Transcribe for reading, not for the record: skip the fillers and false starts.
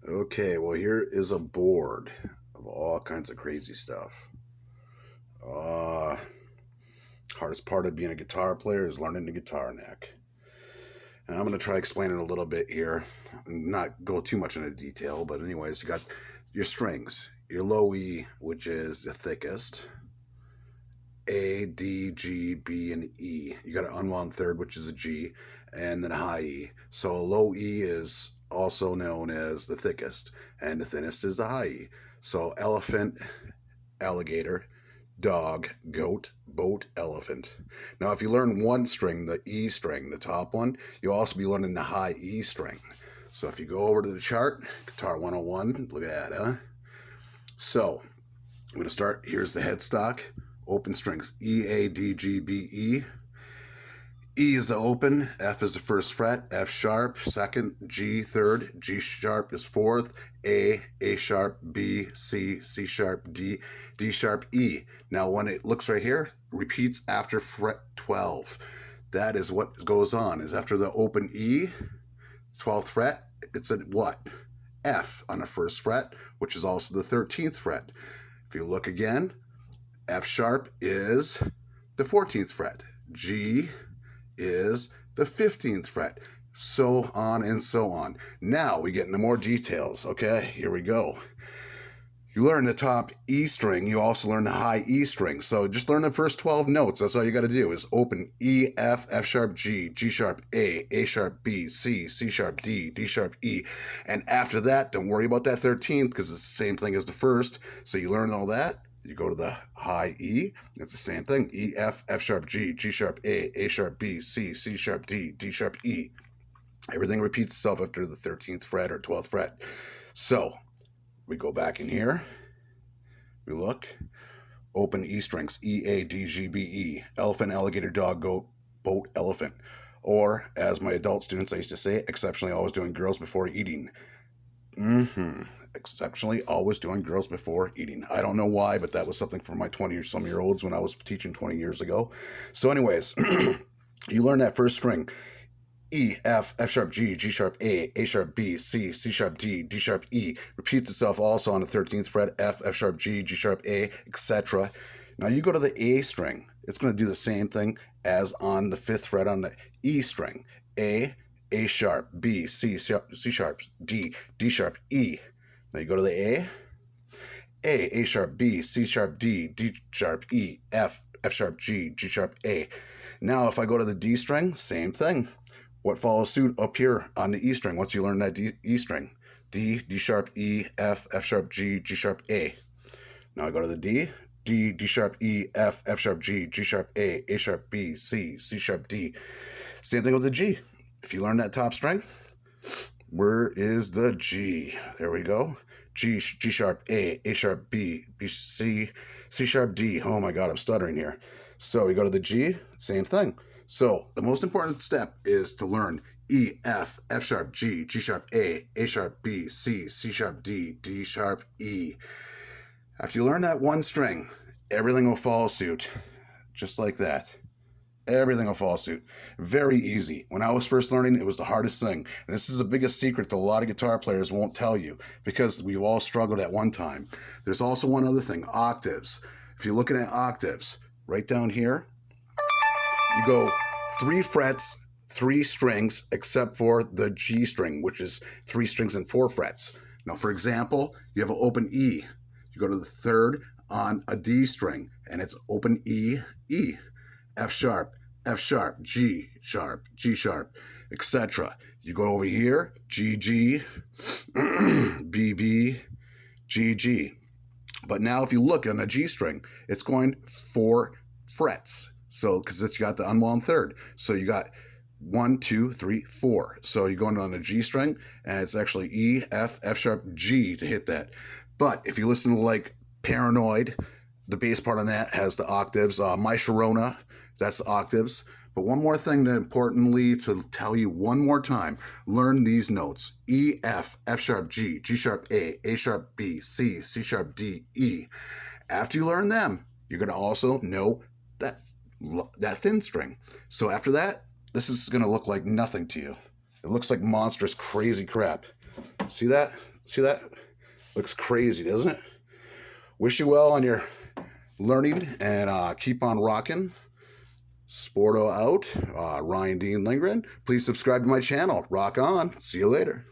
Okay, well, here is a board of all kinds of crazy stuff. Uh, Hardest part of being a guitar player is learning the guitar neck. And I'm going to try explaining a little bit here, not go too much into detail, but anyways, you got your strings, your low E, which is the thickest, A, D, G, B, and E. You got an unwound third, which is a G, and then a high E. So a low E is also known as the thickest, and the thinnest is the high E. So elephant, alligator, dog, goat, boat, elephant. Now, if you learn one string, the E string, the top one, you'll also be learning the high E string. So if you go over to the chart, Guitar 101, look at that, huh? So I'm going to start. Here's the headstock. Open strings E, A, D, G, B, E. E is the open, F is the first fret, F sharp, second, G third, G sharp is fourth, A sharp, B, C, C sharp, D, D sharp, E. Now when it looks right here, repeats after fret 12. That is what goes on, is after the open E, 12th fret, it's a what? F on the first fret, which is also the 13th fret. If you look again, F sharp is the 14th fret. G is the 15th fret. So on and so on. Now we get into more details. Okay, here we go. You learn the top E string, you also learn the high E string. So just learn the first 12 notes. That's all you got to do is open E, F, F sharp, G, G sharp, A sharp, B, C, C sharp, D, D sharp, E. And after that, don't worry about that 13th because it's the same thing as the first. So you learn all that. You go to the high E, it's the same thing. E, F, F sharp, G, G sharp, A sharp, B, C, C sharp, D, D sharp, E. Everything repeats itself after the 13th fret or 12th fret. So we go back in here, we look, open E strings, E, A, D, G, B, E, elephant, alligator, dog, goat, boat, elephant. Or, as my adult students I used to say, exceptionally always doing girls before eating. Exceptionally always doing girls before eating. I don't know why, but that was something for my 20 or some year olds when I was teaching 20 years ago. So anyways, you learn that first string. E, F, F sharp, G, G sharp, A sharp, B, C, C sharp, D, D sharp, E. Repeats itself also on the 13th fret, F, F sharp, G, G sharp, A, etc. Now you go to the A string. It's going to do the same thing as on the 5th fret on the E string. A sharp, B, C, C sharp, D, D sharp, E. Now you go to the A sharp, B, C sharp, D, D sharp, E, F, F sharp, G, G sharp, A. Now if I go to the D string, same thing. What follows suit up here on the E string once you learn that E string? D, D sharp, E, F, F sharp, G, G sharp, A. Now I go to the D, D, D sharp, E, F, F sharp, G, G sharp, A sharp, B, C, C sharp, D. Same thing with the G. If you learn that top string, where is the G? There we go. G, G sharp, A sharp, B, B, C, C sharp, D. Oh my God, I'm stuttering here. So we go to the G, same thing. So the most important step is to learn E, F, F sharp, G, G sharp, A sharp, B, C, C sharp, D, D sharp, E. After you learn that one string, everything will follow suit, just like that. Everything will follow suit. Very easy. When I was first learning, it was the hardest thing. And this is the biggest secret that a lot of guitar players won't tell you because we've all struggled at one time. There's also one other thing, octaves. If you're looking at octaves, right down here, you go 3 frets, 3 strings, except for the G string, which is 3 strings and 4 frets. Now, for example, you have an open E. You go to the 3rd on a D string, and it's open E, E, F sharp, G sharp, etc. You go over here, G, G, B, B, G, G. But now if you look on a G string, it's going 4 frets. So, because it's got the unwound third. So you got 1, 2, 3, 4. So you're going on a G string, and it's actually E, F, F sharp, G to hit that. But if you listen to like Paranoid, the bass part on that has the octaves. My Sharona, that's the octaves. But one more thing to importantly to tell you one more time, learn these notes. E, F, F sharp, G, G sharp, A sharp, B, C, C sharp, D, E. After you learn them, you're going to also know that thin string. So after that, this is going to look like nothing to you. It looks like monstrous, crazy crap. See that? See that? Looks crazy, doesn't it? Wish you well on your learning, and keep on rocking. Sporto out. Ryan Dean Lindgren. Please subscribe to my channel. Rock on. See you later.